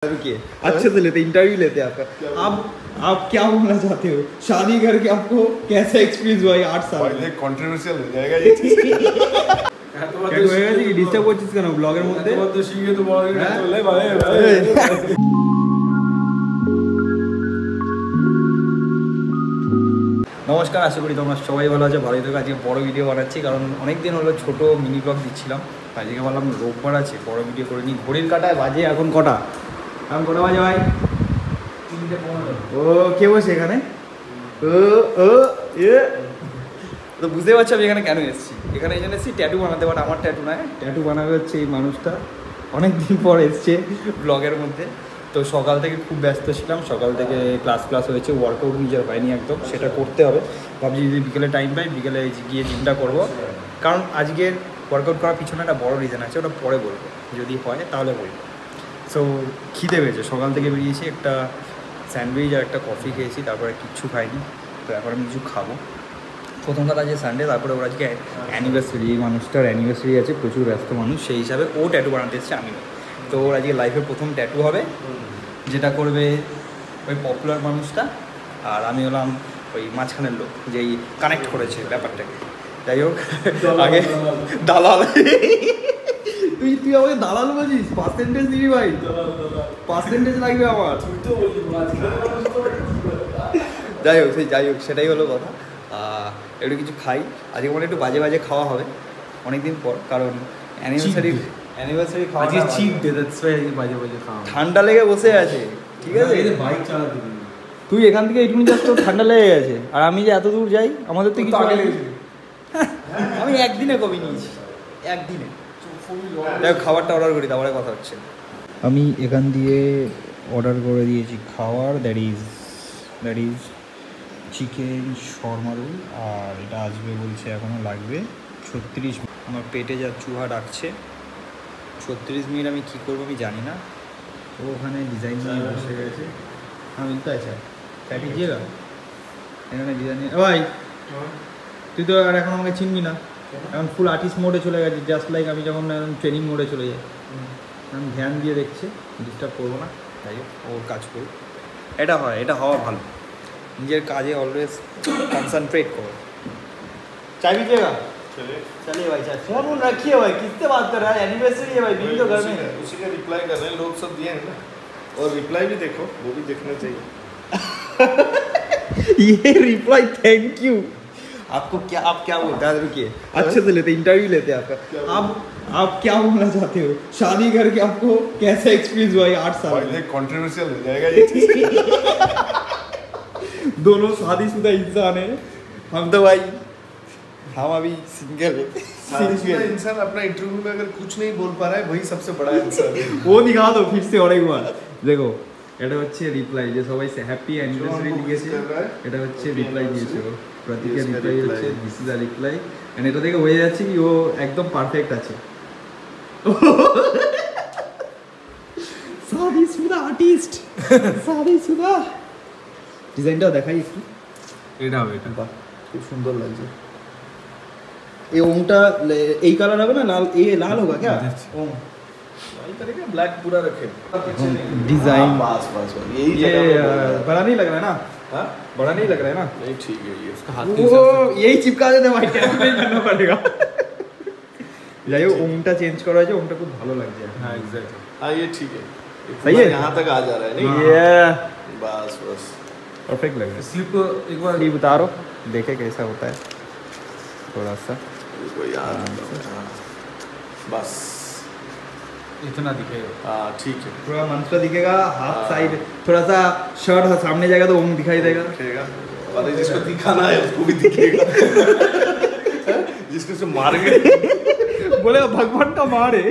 रुकिए, अच्छे से लेते इंटरव्यू लेते आपका। आप क्या बोलना चाहते हो? शादी करके आपको कैसा एक्सपीरियंस हुआ ये 8 साल? पहले कंट्रोवर्शियल हो जाएगा ये चीज। क्या होएगा जी डिस्टर्ब वो चीज करना ब्लॉगर মধ্যে তো শিখে তো বড় করে চলে ভাই। নমস্কার, আশা করি তোমরা সবাই ভালো আছো, ভালোই থাকো। আজকে বড় ভিডিও বানাচ্ছি কারণ অনেক দিন হলো ছোট মিনি ব্লগ দিচ্ছিলাম। আজকে বললাম রোববার আছে, বড় ভিডিও করে নিই। ঘড়ির কাটায় বাজে এখন কটা? এখন কটা বাজে ভাই? 3:15। ও কে বসে এখানে? ও ও এ তো বুঝতে পারছি আমি এখানে কেন এসেছি। এখানে এই জন্য এসেছি ট্যাটু বানাতে, বাট আমার ট্যাটু নয়, ট্যাটু বানাবে হচ্ছে এই মানুষটা। অনেক দিন পর এসছে ব্লগের মধ্যে। তো সকাল থেকে খুব ব্যস্ত ছিলাম, সকাল থেকে ক্লাস হয়েছে, ওয়ার্কআউট নিজের হয়নি একদম, সেটা করতে হবে। ভাবছি যদি বিকেলে টাইম পাই বিকেলে গিয়ে জিমটা করবো, কারণ আজকে ওয়ার্কআউট করার পিছনে একটা বড় রিজন আছে, ওটা পরে বলবো, যদি হয় তাহলে বলবো। সো খিদে পেয়েছে, সকাল থেকে বেরিয়েছি, একটা স্যান্ডউইচ আর একটা কফি খেয়েছি, তারপরে কিচ্ছু খাইনি। তো এখন আমি কিছু খাবো। প্রথম কথা আজকে সানডে, তারপরে ওর আজকে অ্যানিভার্সারি, এই মানুষটার অ্যানিভার্সারি আছে, প্রচুর ব্যস্ত মানুষ, সেই হিসাবে ও ট্যাটু বানাতে এসেছে, আমি। তো ওর আজকে লাইফের প্রথম ট্যাটু হবে, যেটা করবে ওই পপুলার মানুষটা, আর আমি হলাম ওই মাঝখানের লোক, যেই কানেক্ট করেছে ব্যাপারটাকে। যাই হোক, আগে দালাল। তুই আমাকে দালাল বলছিস? পার্সেন্টেজ দিবি ভাই, পার্সেন্টেজ লাগবে আমার। যাই হোক সেটাই হলো কথা। একটু কিছু খাই আজকে, মানে একটু বাজে বাজে খাওয়া হবে অনেকদিন পর, কারণ অ্যানিভার্সারি খাওয়া চিপ ডে, দ্যাটস ওয়াই বাজে বাজে খাওয়া। ঠান্ডা লেগে বসে আছে, ঠিক আছে? বাইক চালাতে তুই এখান থেকে এইটুকু যাস তো ঠান্ডা লেগে গেছে, আর আমি যে এত দূর যাই আমাদের তো কিছু আগে লেগেছে। আমি একদিনে কবি নিয়েছি, একদিনে। দেখ খাবারটা অর্ডার করি, তারপরে কথা হচ্ছে। আমি এখান দিয়ে অর্ডার করে দিয়েছি খাবার, that is chicken shawarma roll, আর এটা আসবে বলছে এখনও লাগবে 36 মিনিট। আমার পেটে যা চুহা ডাকছে, 36 মিনিট আমি কী করবো আমি জানি না। ও ওখানে ডিজাইন নিয়ে বসে গেছে। হ্যাঁ মিলতে আছে, তাই দিয়েগা এখানে ডিজাইন নিয়ে। ভাই তুই তো আর এখন আমাকে চিনবি না, এখন ফুল আর্টিস্ট মোডে চলে গেছি, জাস্ট লাইক আমি যখন ট্রেনিং মোডে চলে যাই। আমি ধ্যান দিয়ে দেখছে, ডিস্টার্ব করবো না, তাই ওর কাজ করি। এটা হওয়া ভালো, নিজের কাজে অলওয়েজ কনসেंट्रेट करो। चाय पीजिएगा? चलिए भाई, चाय फोन रखिए भाई, किससे बात कर रहा है? एनिवर्सरी है भाई, बिल तो घर में है। उसी का रिप्लाई कर रहे हैं लोग, सब दिए हैं ना, और रिप्लाई भी देखो, वो भी देखना चाहिए। ये रिप्लाई थैंक यू। आप क्या बोलते हैं? रुकिए, अच्छे से लेते इंटरव्यू लेते आपका। आप क्या बोलना चाहते हो? शादी करके आपको कैसा एक्सपीरियंस हुआ ये 8 साल? पहले कंट्रोवर्शियल हो जाएगा ये चीज। दोनों शादीशुदा इंसान है, हम तो भाई हम अभी सिंगल है। शादीशुदा इंसान अपना इंटरव्यू में अगर कुछ नहीं बोल पा रहा है, वही सबसे बड़ा इंसान है। वो दिखा दो फिर से और एक बार। देखो এটা হচ্ছে রিপ্লাই, যে সবাই হ্যাপি অ্যানিভার্সারি লিখেছে, এটা হচ্ছে রিপ্লাই দিয়েছে ও। প্রতীকের রিপ্লাই হচ্ছে this is a reply, and এটা থেকে হয়ে যাচ্ছে কি ও একদম পারফেক্ট আছে। শাদীশুদা আর্টিস্ট, শাদীশুদা। ডিজাইনটাও দেখাই একটু। এটা হবে, এটা বাহ খুব সুন্দর লাগছে। এই ওমটা এই কালার হবে না, লাল होगा क्या? ओम भाई करेगा ब्लैक पूरा रखे डिजाइन। बस यही ये बड़ा नहीं लग रहा है ना? हाँ बड़ा नहीं लग रहा है ना? नहीं ठीक है, ये उसका हाथ वो यही चिपका देते भाई, टैटू नहीं करना पड़ेगा। যাই হোক ওমটা চেঞ্জ করা হয়েছে, ওমটা খুব ভালো লাগছে। हाँ एग्जैक्टली, हाँ ये ठीक है, सही है, यहाँ तक आ जा रहा है नहीं? ये बस परफेक्ट लग रहा है। स्लिप को एक बार स्लीव उतारो, देखे कैसा होता है थोड़ा सा। यार बस इतना दिखेगा, हाँ ठीक है, पूरा मंत्र दिखेगा, हाथ साइड थोड़ा सा शर्ट सामने जाएगा तो ओम दिखाई देगा। और जिसको दिखाना है उसको भी दिखेगा। जिसको से मारेंगे बोले भगवान का मारे,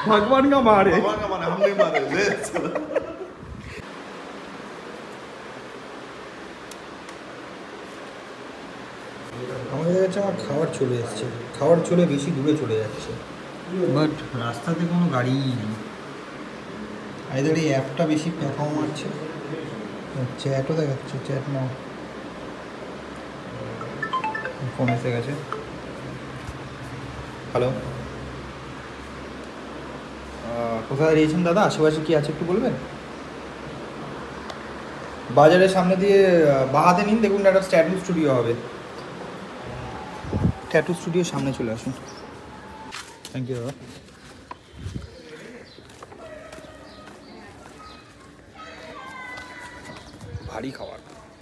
भगवान का मारे, हम नहीं मारे। আমাদের কাছে আমার খাবার চলে এসছে, খাবার চলে বেশি দূরে চলে যাচ্ছে, বাট রাস্তাতে কোনো গাড়িই নেই। আইদার এই অ্যাপটা বেশি প্যাকাও মারছে, চ্যাটও দেখাচ্ছে, চ্যাট নাও, ফোন এসে গেছে। হ্যালো কোথায় দাঁড়িয়েছেন দাদা? আশেপাশে কি আছে একটু বলবেন? বাজারের সামনে দিয়ে বাহাতে নিন, দেখুন একটা ট্যাটু স্টুডিও হবে। ট্যাটু স্টুডিওর সামনে চলে আসুন। থ্যাংক ইউ দাদা। ভারী খাবার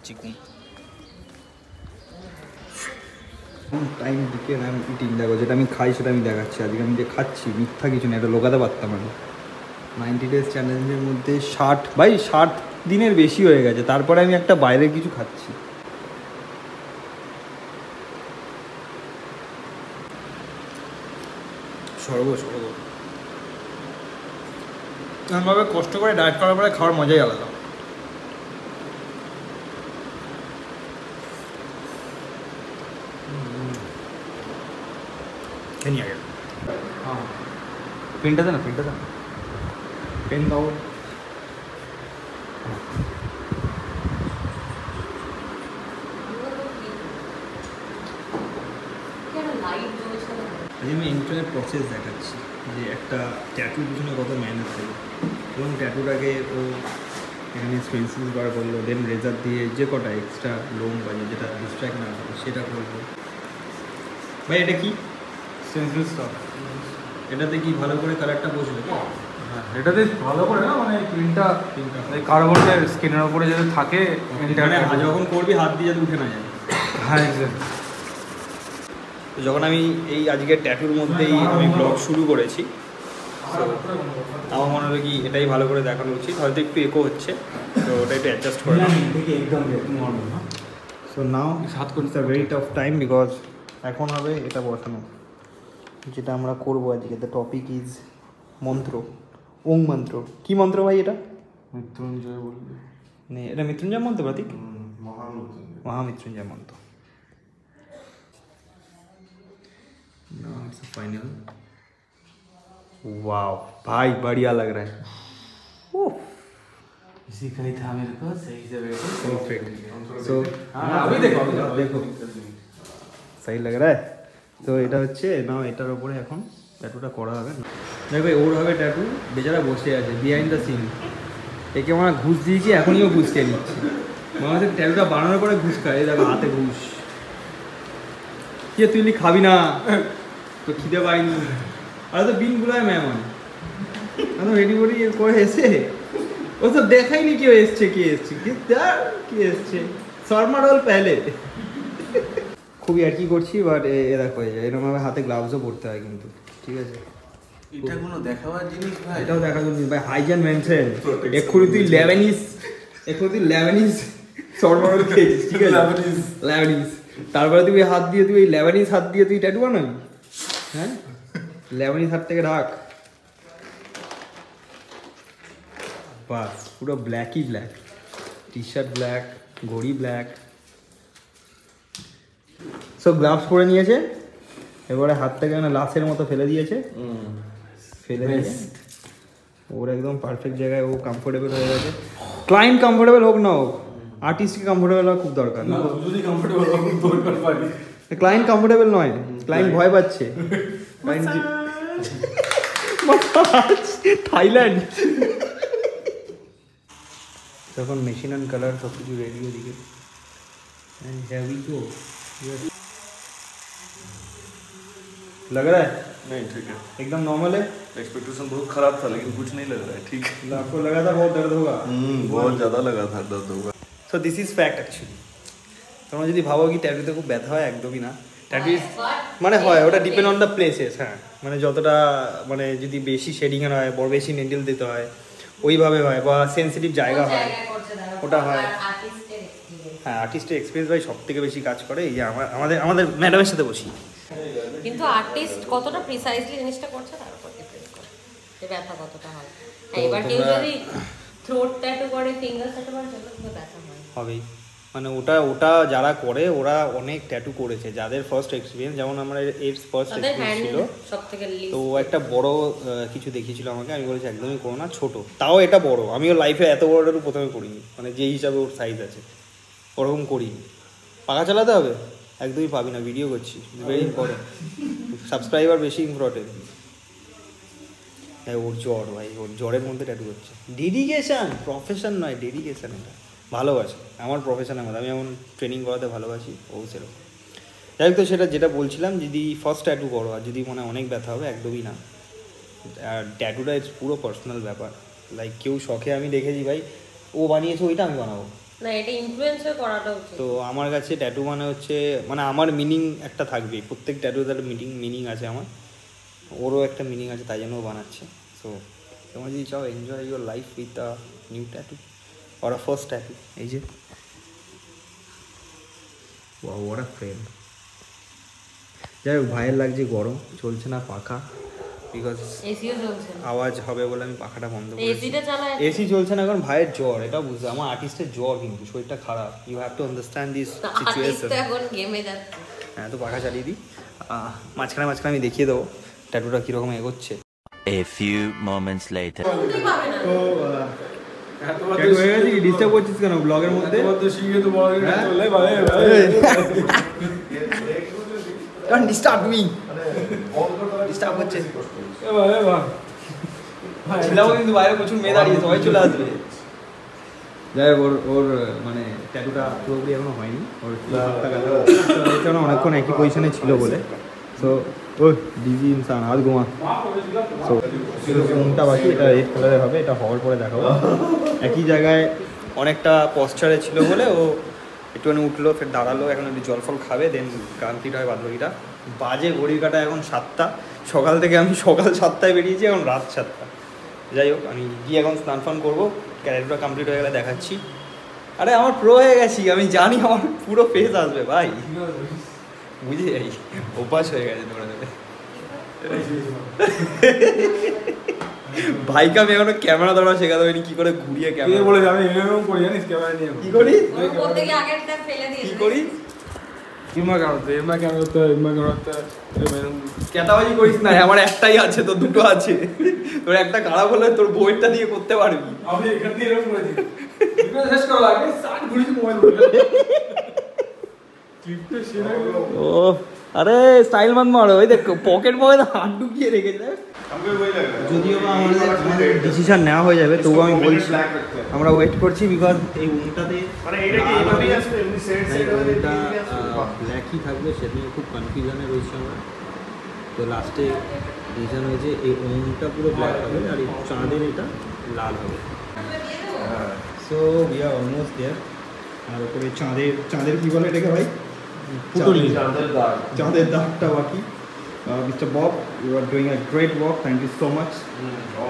চিকুন। টাইম দিকে আমি ইটিং দেখো, যেটা আমি খাই সেটা আমি দেখাচ্ছি। আজকে আমি যে খাচ্ছি মিথ্যা কিছু না, এটা লোকাতে পারতাম আমি। 90 ডেজ চ্যালেঞ্জের মধ্যে 60 দিনের বেশি হয়ে গেছে, তারপরে আমি একটা বাইরের কিছু খাচ্ছি। স্বর্গ এমনভাবে কষ্ট করে ডায়েট করার পরে খাওয়ার মজাই আলাদা। খেয়ে আগে পেনটা দে না, পেন দাও। আমি এন্টার প্রসেস দেখাচ্ছি যে একটা ট্যাটুর পিছনে কত মেহনত থাকে, এবং ট্যাটুটাকে ও এখানে পেন্সিল বার করলো, দেন রেজার দিয়ে যে কটা এক্সট্রা লোম বা যেটা ডিস্ট্র্যাক্ট না হবে সেটা করবো। ভাই এটা কি সেন্সিল স্টাফ। এটাতে কি ভালো করে কালারটা বসবে? হ্যাঁ, এটাতে ভালো করে না, মানে প্রিন্টটা এই কার্বনের স্কিনের উপরে যদি থাকে, মানে যখন করবি হাত দিয়ে যাতে উঠে না যায়। হ্যাঁ এক্স্যাক্ট। তো যখন আমি এই আজকে ট্যাটুর মধ্যেই আমি ব্লগ শুরু করেছি, আমার মনে হলো কি এটাই ভালো করে দেখানো উচিত। হয়তো একটু একো হচ্ছে, তো ওটা একটু অ্যাডজাস্ট করে সো নাও হাত করতে ভেরি টাফ টাইম, বিকজ এখন হবে এটা বসানো, যেটা আমরা করবো আজকে। দ্য টপিক ইজ মন্ত্র, ওং মন্ত্র। কি মন্ত্র ভাই এটা? মৃত্যুঞ্জয় বলবে। মানে এটা মৃত্যুঞ্জয় মন্ত্র প্রতীক, মহামৃত্যুঞ্জয়। মহামৃত্যুঞ্জয় মন্ত্র। Now it's a final. Wow, भाई बढ़िया लग रहा है। इसी का ही था मेरे को, सही से बैठे। Perfect. So अभी देखो, देखो सही लग रहा है। তো এটা হচ্ছে না, এটার উপরে এখন ট্যাটুটা করা হবে। দেখো ওর হবে ট্যাটু, বেচারা বসে আছে বিহাইন্ড দ্য সিন। একে আমরা ঘুষ দিয়েছি, এখনইও ঘুষ খেয়ে নিচ্ছি। মনে হচ্ছে ট্যাটুটা বানানোর পরে ঘুষ খায়। দেখো হাতে ঘুষ। কি তুই খাবি না? তো খিদে পাইনি। আর তো বিন গুলায় মেহমান আমি রেডি করি করে এসে ও তো দেখাইনি কেউ এসছে, কে এসছে কি এসছে। শর্মা রোল পেলে খুবই আর কি করছি, বাট এ দেখো এরকমভাবে হাতে গ্লাভসও পরতে হয় কিন্তু, ঠিক আছে? এটা কোনো দেখাবার জিনিস ভাই? এটাও দেখা যাচ্ছে ভাই, হাইজেন মেনটেন। এক্ষুনি তুই লেবানিজ শর্মা রোল খেয়েছিস, ঠিক আছে? লেবানিজ তারপরে তুই হাত দিয়ে তুই লেবানিজ হাত দিয়ে তুই ট্যাটু বানাবি? হ্যাঁ, লেবানিজ হাত থেকে রাখ। বাস পুরো ব্ল্যাকই ব্ল্যাক, টি শার্ট ব্ল্যাক, ঘড়ি ব্ল্যাক, সব গ্লাভস পরে নিয়েছে। এবারে হাতটাকে মানে লাশের মতো ফেলে দিয়েছে, ফেলে দিয়ে ওর একদম পারফেক্ট জায়গায় ও কমফোর্টেবল হয়ে গেছে। ক্লায়েন্ট কমফোর্টেবল হোক না হোক, আর্টিস্টকে কমফোর্টেবল হওয়া খুব দরকার। যদি কমফোর্টেবল দরকার পারি, ক্লায়েন্ট কমফোর্টেবল নয়, ক্লায়েন্ট ভয় পাচ্ছে। থাইল্যান্ড তখন মেশিন অ্যান্ড কালার সব কিছু রেডি ওদিকে। लग रहा है? नहीं ठीक है, एकदम नॉर्मल है। एक्सपेक्टेशन बहुत खराब था लेकिन कुछ नहीं लग रहा है, ठीक है। आपको लगा था बहुत दर्द होगा? बहुत ज़्यादा लगा था दर्द होगा। So this is fact actually. তোমরা যদি ভাবো কি ট্যাটুতে খুব ব্যথা হয়, একদমই না। ট্যাটু মানে হয়, ওটা ডিপেন্ড অন দ্য প্লেসেস। হ্যাঁ, মানে যতটা মানে যদি বেশি শেডিংয়ের হয়, বড় বেশি নেডল দিতে হয়, ওইভাবে হয়, বা সেন্সিটিভ জায়গা হয়, ওটা হয়। হ্যাঁ, আর্টিস্টের এক্সপিরিয়েন্স ভাই সব থেকে বেশি কাজ করে। এই যে আমাদের ম্যাডামের সাথে বসি, কিন্তু আর্টিস্ট কতটা প্রিসাইজলি জিনিসটা করছে তার উপর ডিপেন্ড করে যে ব্যথা কতটা হয়। এবার কেউ যদি থ্রোট ট্যাটু করে, ফিঙ্গার ট্যাটু করে, সেটা তো ব্যথা হয় হবেই। মানে ওটা যারা করে ওরা অনেক ট্যাটু করেছে, যাদের ফার্স্ট এক্সপিরিয়েন্স, যেমন আমার এর ফার্স্ট এক্সপিরিয়েন্স ছিল। তো একটা বড় কিছু দেখিয়েছিল আমাকে, আমি বলেছি একদমই করো না, ছোট তাও এটা বড়। আমিও লাইফে এত বড় ট্যাটু প্রথমে করিনি, মানে যে হিসাবে ওর সাইজ আছে ওরকম করিনি। পাখা চালাতে হবে? একদমই পাবি না, ভিডিও করছি, ভেরি ইম্পর্টেন্ট। সাবস্ক্রাইবার বেশি ইম্পর্টেন্ট। হ্যাঁ ওর জ্বর ভাই, ওর জ্বরের মধ্যে ট্যাটু হচ্ছে। ডেডিকেশন, প্রফেশন নয়, ডেডিকেশন। এটা ভালোবাসে, আমার প্রফেশনের মধ্যে আমি এমন ট্রেনিং করাতে ভালোবাসি, ও সেরকম। যাই হোক, তো সেটা যেটা বলছিলাম, যদি ফার্স্ট ট্যাটু করো আর যদি মনে অনেক ব্যথা হবে, একদমই না। আর ট্যাটুটা পুরো পার্সোনাল ব্যাপার। লাইক কেউ শখে, আমি দেখেছি ভাই ও বানিয়েছে ওইটা আমি বানাবো না, এটা ইনফ্লুয়েন্সার করাটা উচিত। তো আমার কাছে ট্যাটু মানে হচ্ছে, মানে আমার মিনিং একটা থাকবে, প্রত্যেক ট্যাটুতে একটা মিনিং আছে আমার, ওরও একটা মিনিং আছে, তাই জন্য ও বানাচ্ছে। সো তোমরা যদি চাও enjoy your life with a new tattoo or a first tattoo, এই যে ওয়াট আ ফ্রেন্ড। যাই হোক, ভাইয়ের লাগছে গরম, চলছে না পাখা, বিকজ এসিও চলছে না, আওয়াজ হবে বলে আমি পাখাটা বন্ধ করেছি। এসিটা চালায়। এসি চলছে না কারণ ভাইয়ের জ্বর, এটা বুঝতে, আমার আর্টিস্টের জ্বর, কিন্তু শরীরটা খারাপ, you have to understand this situation. এখন গেমে যাচ্ছে। হ্যাঁ, তো পাখা চালিয়ে দিই, মাঝখানে মাঝখানে আমি দেখিয়ে দেবো ট্যাটুটা কীরকম এগোচ্ছে। A few moments later. কি পাবে না? তো ট্যাটু হয়ে গেছে কি? ডিস্টার্ব করছিস কেন ব্লগের মধ্যে? ডোন্ট ডিস্টার্ব মি, ডিস্টার্ব হচ্ছে। ছিলাম কিন্তু বাইরে প্রচুর মেয়ে দাঁড়িয়ে, সবাই চলে আসবে। যাই হোক, ওর মানে ট্যাটুটা পুরোপুরি এখনো হয়নি, ওর অনেকক্ষণ একই পজিশনে ছিল বলে। সো ও ডিজি ইনসান হাত ঘুমা। সো ঘুমটা বাকি, এটা রেড কালারের হবে, এটা হওয়ার পরে দেখাবো। একই জায়গায় অনেকটা পশ্চারে ছিল বলে ও একটুখানি উঠলো, ফের দাঁড়ালো, এখন একটু জল ফল খাবে, দেন ক্রান্তিটা হয় বাদবাকিটা। বাজে ঘড়ির কাটা এখন 7টা, সকাল থেকে আমি সকাল 7টায় বেরিয়েছি, এখন রাত 7টা। যাই হোক, আমি গিয়ে এখন স্নান ফান করবো, ক্যারেক্টারটা কমপ্লিট হয়ে গেলে দেখাচ্ছি। আরে আমার প্রো হয়ে গেছি, আমি জানি আমার পুরো ফেস আসবে ভাই, বুঝে যাই, অভ্যাস হয়ে গেছে তোমরা দেবে। ভাইকে আমি এখনো ক্যামেরা ধরা শেখাতে হয়নি, কি করে ঘুরিয়ে ক্যামেরা বলে আমি এরকম করি জানিস, ক্যামেরা নিয়ে কি করি বলতে গিয়ে আগেরটা ফেলে কি দিয়েছে। করি ক্যাটাবাজি করিস না, আমার একটাই আছে, তোর দুটো আছে। তোর একটা খারাপ হলে তোর বইটা দিয়ে করতে পারবি। আমি এখান দিয়ে এরকম করেছি, শেষ করা লাগে 60 ঘুরিয়ে মোবাইল ক্লিপটা সেরা। ও আরে স্টাইল মান মারো, ওই দেখো পকেট হাত ঢুকিয়ে রেখেছে। যদিও বা আমাদের ডিসিশন নেওয়া হয়ে যাবে, তবুও আমি বলছি আমরা ওয়েট করছি, বিকজ এই উনটাতে ব্ল্যাকই থাকবে, সেটা নিয়ে খুব কনফিউশনে রয়েছে আমরা। তো লাস্টে ডিসিশন হয়েছে এই উনটা পুরো ব্ল্যাক হবে আর এই চাঁদের এটা লাল হবে। So we are almost there. আর ওপরে চাঁদের কী বলে এটাকে ভাই? পুতুলি, চাঁদের দাগটা বাকি। Mister Bob, you are doing a great work, thank you so much.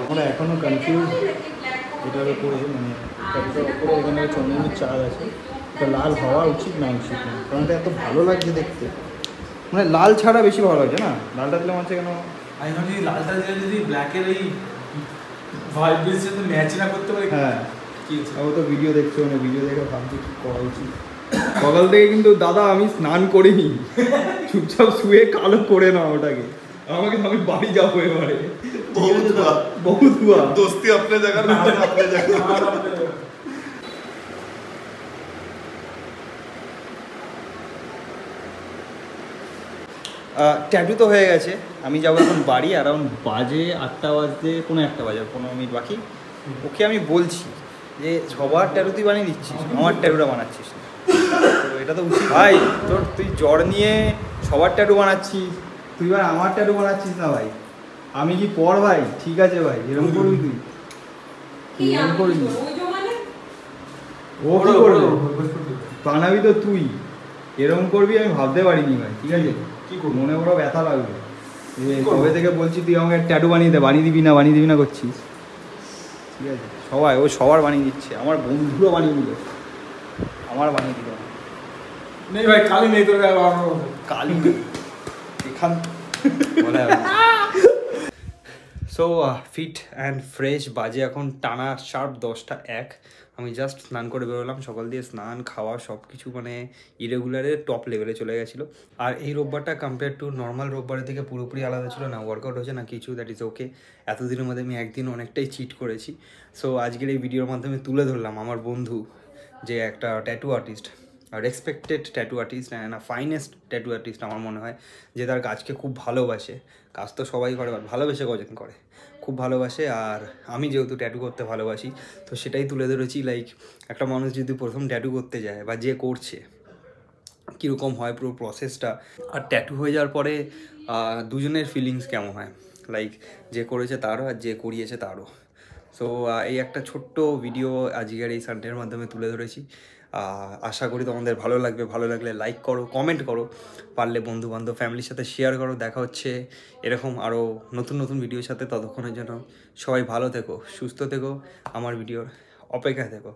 আমরা এখনও কনফিউজ এটার উপরে, মানে এটার উপরে এখানে চন্দনের চাঁদ আছে, এটা লাল হওয়া উচিত না উচিত না, কারণ এটা এত ভালো লাগছে দেখতে, মানে লাল ছাড়া বেশি ভালো লাগছে না, লালটা দিলে মনে হচ্ছে কেন। আমি ভাবছি লালটা দিলে যদি ব্ল্যাকের এই ভাইবের সাথে ম্যাচ না করতে পারে। হ্যাঁ, কি হচ্ছে? ও তো ভিডিও দেখছো, মানে ভিডিও দেখে ভাবছি কী করা উচিত। সকাল থেকে কিন্তু দাদা আমি স্নান করিনি, চুপচাপ শুয়ে কালো করে না ওটাকে, আমাকে আমি বাড়ি যাবো এবারে। বহুত হুয়া दोस्ती अपने जगह ना अपने जगह। ট্যাটু তো হয়ে গেছে, আমি যাবো এখন বাড়ি। অ্যারাউন্ড বাজে 8টা বাজতে 1 বাজে, 15 মিনিট বাকি। ওকে আমি বলছি যে সবার ট্যাটু তুই বানিয়ে দিচ্ছিস, আমার ট্যাটুটা বানাচ্ছিস না, তো এটা তো উচিত ভাই। তুই জ্বর নিয়ে সবার ট্যাটু বানাচ্ছিস, তুই ভাই আমার ট্যাটু বানাচ্ছিস না ভাই, আমি কি পর ভাই? ঠিক আছে ভাই, এরকম করবি তুই? কি এরকম আমি করবি? ওই জমানে ও কি করবে? বানাবি তো তুই, এরকম করবি আমি ভাবতে পারিনি ভাই। ঠিক আছে, কি করবো? মনে বড় ব্যথা লাগবে যে কবে থেকে বলছি তুই আমাকে ট্যাটু বানিয়ে দে, বানিয়ে দিবি না করছিস। ঠিক আছে, সবার বানিয়ে দিচ্ছে, আমার বন্ধুরও বানিয়ে দিল, আমার বানিয়ে দিল নেই ভাই, কালি নেই তোর গায়ে বানানোর মতো। কালি এখান বলা যাবে। সো ফিট অ্যান্ড ফ্রেশ, বাজে এখন টানা শার্প 10টা 1। আমি জাস্ট স্নান করে বেরোলাম, সকাল দিয়ে স্নান খাওয়া সব কিছু মানে ইরেগুলারের টপ লেভেলে চলে গেছিলো। আর এই রোববারটা কম্পেয়ার টু নর্মাল রোববারের থেকে পুরোপুরি আলাদা ছিল, না ওয়ার্কআউট হচ্ছে না কিছু, দ্যাট ইজ ওকে। এতদিনের মধ্যে আমি একদিন অনেকটাই চিট করেছি। সো আজকের এই ভিডিওর মাধ্যমে তুলে ধরলাম আমার বন্ধু যে একটা tattoo artist, respected tattoo artist and finest tattoo artist আমার মনে হয়, যে তার কাজকে খুব ভালোবাসে। কাজ তো সবাই করে, ভালোবেসে কজন করে, খুব খুব ভালোবাসে, আর আমি যেহেতু ট্যাটু করতে ভালোবাসি তো সেটাই তুলে ধরেছি। লাইক একটা মানুষ যদি প্রথম ট্যাটু করতে যায় বা যে করছে কীরকম হয় পুরো প্রসেসটা, আর ট্যাটু হয়ে যাওয়ার পরে দুজনের ফিলিংস কেমন হয়, লাইক যে করেছে তারও আর যে করিয়েছে তারও। সো এই একটা ছোট্ট ভিডিও আজকের এই সানডের মাধ্যমে তুলে ধরেছি। আশা করি তোমাদের ভালো লাগবে। ভালো লাগলে লাইক করো, কমেন্ট করো, পারলে বন্ধুবান্ধব ফ্যামিলির সাথে শেয়ার করো। দেখা হচ্ছে এরকম আরও নতুন নতুন ভিডিওর সাথে। ততক্ষণের জন্য সবাই ভালো থেকো, সুস্থ থেকো, আমার ভিডিওর অপেক্ষায় থেকো।